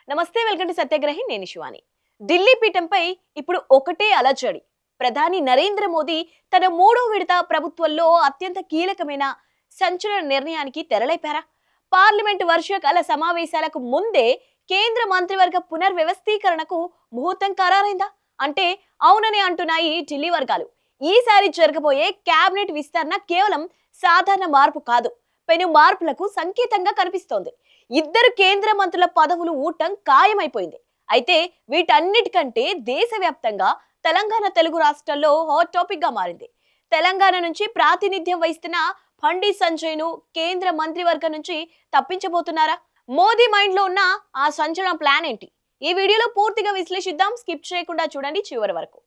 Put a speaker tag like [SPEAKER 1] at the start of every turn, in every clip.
[SPEAKER 1] నమస్తే, welcome to సత్యాగ్రహి. నేను శివాని. ఢిల్లీ పీఠంపై ఇప్పుడు ఒకటే అలజడి. ప్రధాని నరేంద్ర మోదీ తన మూడో విడత ప్రభుత్వంలో అత్యంత కీలకమైన సంచలన నిర్ణయానికి తెరలేపారా? పార్లమెంటు వర్షాకాల సమావేశాలకు ముందే కేంద్ర మంత్రివర్గ పునర్వ్యవస్థీకరణకు ముహూర్తం ఖరారైందా అంటే అవునని అంటున్నాయి ఢిల్లీ వర్గాలు. ఈసారి జరగబోయే కేబినెట్ విస్తరణ కేవలం సాధారణ మార్పు కాదు, పెను మార్పులకు సంకేతంగా కనిపిస్తోంది. ఇద్దరు కేంద్ర మంత్రుల పదవులు ఊటం ఖాయమైపోయింది. అయితే వీటన్నిటికంటే దేశవ్యాప్తంగా తెలంగాణ, తెలుగు రాష్ట్రాల్లో హాట్ టాపిక్ గా మారింది. తెలంగాణ నుంచి ప్రాతినిధ్యం వహిస్తున్న బండి సంజయ్ ను కేంద్ర మంత్రివర్గం నుంచి తప్పించబోతున్నారా? మోదీ మైండ్ లో ఉన్న ఆ సంచలన ప్లాన్ ఏంటి? ఈ వీడియోలో పూర్తిగా విశ్లేషిద్దాం. స్కిప్ చేయకుండా చూడండి చివరి వరకు.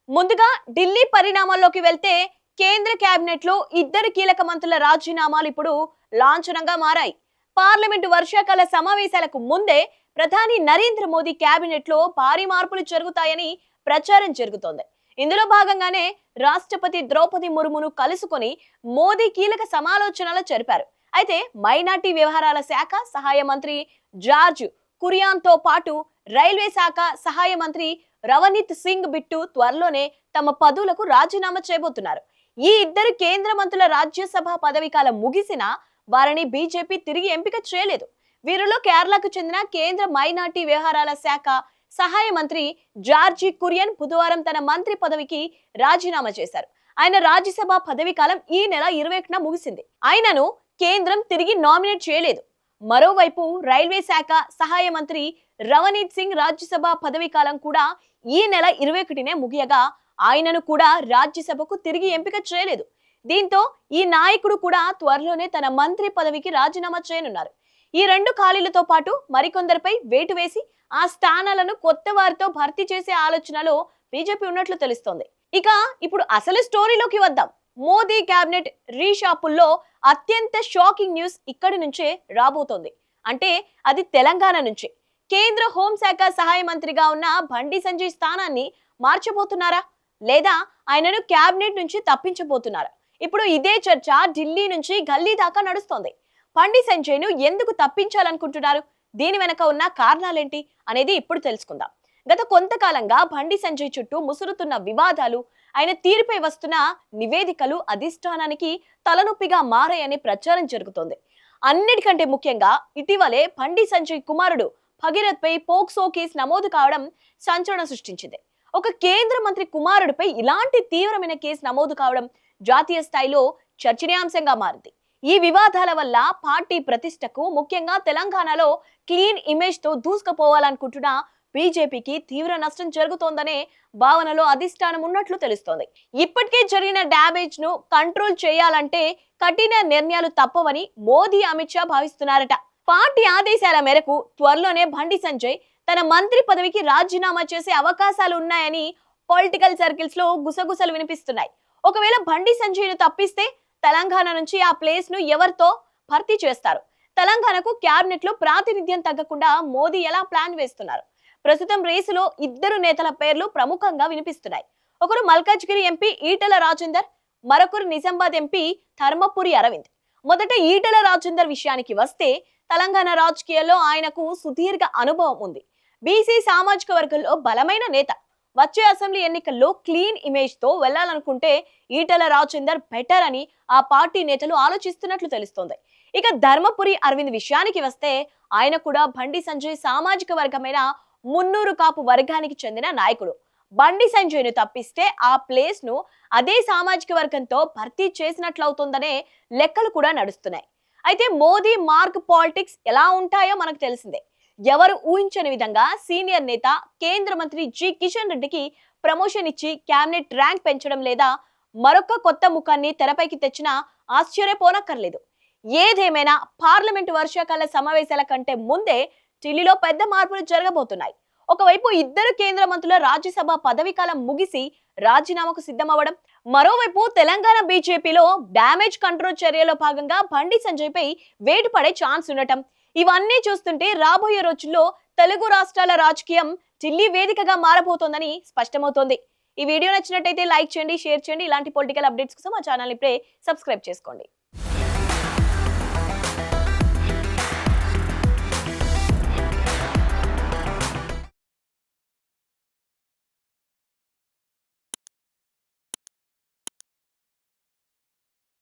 [SPEAKER 1] ముందుగా ఢిల్లీ పరిణామాల్లోకి వెళ్తే కేంద్ర కేబినెట్ లో ఇద్దరు కీలక మంత్రుల రాజీనామాలు ఇప్పుడు లాంఛనంగా మారాయి. పార్లమెంటు వర్షాకాల సమావేశాలకు ముందే ప్రధాని నరేంద్ర మోదీ కేబినెట్ లో భారీ మార్పులు జరుగుతాయని ప్రచారం జరుగుతోంది. ఇందులో భాగంగానే రాష్ట్రపతి ద్రౌపది ముర్మును కలుసుకొని మోదీ కీలక సమాలోచనలు జరిపారు. అయితే మైనార్టీ వ్యవహారాల శాఖ సహాయ మంత్రి జార్జ్ కురియాన్ తో పాటు రైల్వే శాఖ సహాయ మంత్రి రవనీత్ సింగ్ బిట్టు త్వరలోనే తమ పదవులకు రాజీనామా చేయబోతున్నారు. ఈ ఇద్దరు కేంద్ర మంత్రుల రాజ్యసభ పదవి కాలం ముగిసినా వారిని బీజేపీ తిరిగి ఎంపిక చేయలేదు. వీరిలో కేరళకు చెందిన కేంద్ర మైనార్టీ వ్యవహారాల శాఖ సహాయ మంత్రి జార్జి కురియన్ బుధవారం తన మంత్రి పదవికి రాజీనామా చేశారు. ఆయన రాజ్యసభ పదవి కాలం ఈ నెల 21న ముగిసింది. ఆయనను కేంద్రం తిరిగి నామినేట్ చేయలేదు. మరోవైపు రైల్వే శాఖ సహాయ మంత్రి రవనీత్ సింగ్ రాజ్యసభ పదవి కాలం కూడా ఈ నెల 21నే ముగియగా ఆయనను కూడా రాజ్యసభకు తిరిగి ఎంపిక చేయలేదు. దీంతో ఈ నాయకుడు కూడా త్వరలోనే తన మంత్రి పదవికి రాజీనామా చేయనున్నారు. ఈ రెండు ఖాళీలతో పాటు మరికొందరిపై వేటు వేసి ఆ స్థానాలను కొత్త వారితో భర్తీ చేసే ఆలోచనలో బీజేపీ ఉన్నట్లు తెలుస్తోంది. ఇక ఇప్పుడు అసలు స్టోరీలోకి వద్దాం. మోదీ కేబినెట్ రీషాపుల్లో అత్యంత షాకింగ్ న్యూస్ ఇక్కడి నుంచే రాబోతోంది. అంటే అది తెలంగాణ నుంచి. కేంద్ర హోంశాఖ సహాయ మంత్రిగా ఉన్న బండి సంజయ్ స్థానాన్ని మార్చబోతున్నారా లేదా ఆయనను కేబినెట్ నుంచి తప్పించబోతున్నారా? ఇప్పుడు ఇదే చర్చ ఢిల్లీ నుంచి గల్లీ దాకా నడుస్తోంది. బండి సంజయ్ ను ఎందుకు తప్పించాలనుకుంటున్నారు? దీని వెనక ఉన్న కారణాలేంటి అనేది ఇప్పుడు తెలుసుకుందాం. గత కొంతకాలంగా బండి సంజయ్ చుట్టూ ముసురుతున్న వివాదాలు, ఆయన తీరుపై వస్తున్న నివేదికలు అధిష్టానానికి తలనొప్పిగా మారాయని ప్రచారం జరుగుతోంది. అన్నిటికంటే ముఖ్యంగా ఇటీవలే బండి సంజయ్ కుమారుడు భగీరథ్ పై పోక్సో కేసు నమోదు కావడం సంచలనం సృష్టించింది. ఒక కేంద్ర మంత్రి కుమారుడిపై ఇలాంటి తీవ్రమైన కేసు నమోదు కావడం జాతీయ స్థాయిలో చర్చనీయాంశంగా మారింది. ఈ వివాదాల వల్ల పార్టీ ప్రతిష్టకు, ముఖ్యంగా తెలంగాణలో క్లీన్ ఇమేజ్ తో దూసుకుపోవాలనుకుంటున్న బీజేపీకి తీవ్ర నష్టం జరుగుతోందనే భావనలో అధిష్టానం ఉన్నట్లు తెలుస్తోంది. ఇప్పటికే జరిగిన డ్యామేజ్ ను కంట్రోల్ చేయాలంటే కఠిన నిర్ణయాలు తప్పవని మోదీ, అమిత్ షా భావిస్తున్నారట. పార్టీ ఆదేశాల మేరకు త్వరలోనే బండి సంజయ్ తన మంత్రి పదవికి రాజీనామా చేసే అవకాశాలు ఉన్నాయని పొలిటికల్ సర్కిల్స్ లో గుసగుసలు వినిపిస్తున్నాయి. ఒకవేళ బండి సంజయ్ ను తప్పిస్తే తెలంగాణ నుంచి ఆ ప్లేస్ ను ఎవరితో భర్తీ చేస్తారు? తెలంగాణకు క్యాబినెట్ లో ప్రాతినిధ్యం తగ్గకుండా మోదీ ఎలా ప్లాన్ వేస్తున్నారు? ప్రస్తుతం రేసులో ఇద్దరు నేతల పేర్లు ప్రముఖంగా వినిపిస్తున్నాయి. ఒకరు మల్కాజ్గిరి ఎంపీ ఈటెల రాజేందర్, మరొకరు నిజామాబాద్ ఎంపీ ధర్మపురి అరవింద్. మొదట ఈటెల రాజేందర్ విషయానికి వస్తే తెలంగాణ రాజకీయాల్లో ఆయనకు సుదీర్ఘ అనుభవం ఉంది. బీసీ సామాజిక వర్గంలో బలమైన నేత. వచ్చే అసెంబ్లీ ఎన్నికల్లో క్లీన్ ఇమేజ్ తో వెళ్లాలనుకుంటే ఈటెల రాజేందర్ బెటర్ అని ఆ పార్టీ నేతలు ఆలోచిస్తున్నట్లు తెలుస్తోంది. ఇక ధర్మపురి అరవింద్ విషయానికి వస్తే ఆయన కూడా బండి సంజయ్ సామాజిక వర్గమైన మున్నూరు కాపు వర్గానికి చెందిన నాయకుడు. బండి సంజయ్ ను తప్పిస్తే ఆ ప్లేస్ ను అదే సామాజిక వర్గంతో భర్తీ చేసినట్లవుతుందనే లెక్కలు కూడా నడుస్తున్నాయి. అయితే మోదీ మార్క్ పాలిటిక్స్ ఎలా ఉంటాయో మనకు తెలిసిందే. ఎవరు ఊహించని విధంగా సీనియర్ నేత కేంద్ర మంత్రి జి కిషన్ రెడ్డికి ప్రమోషన్ ఇచ్చి కేబినెట్ ర్యాంక్ పెంచడం లేదా మరొక కొత్త ముఖాన్ని తెరపైకి తెచ్చినా ఆశ్చర్యపోనక్కర్లేదు. ఏదేమైనా పార్లమెంటు వర్షాకాల సమావేశాల కంటే ముందే ఢిల్లీలో పెద్ద మార్పులు జరగబోతున్నాయి. ఒకవైపు ఇద్దరు కేంద్ర మంత్రుల రాజ్యసభ పదవి కాలం ముగిసి రాజీనామాకు సిద్ధమవ్వడం, మరోవైపు తెలంగాణ బీజేపీలో డ్యామేజ్ కంట్రోల్ చర్యలో భాగంగా బండి సంజయ్ పై వేటు పడే ఛాన్స్ ఉండటం, ఇవన్నీ చూస్తుంటే రాబోయే రోజుల్లో తెలుగు రాష్ట్రాల రాజకీయం ఢిల్లీ వేదికగా మారబోతోందని స్పష్టమవుతోంది. ఈ వీడియో నచ్చినట్టయితే లైక్ చేయండి, షేర్ చేయండి. ఇలాంటి పొలిటికల్ అప్డేట్స్ కోసం మా ఛానల్ ఇప్పుడే సబ్స్క్రైబ్ చేసుకోండి.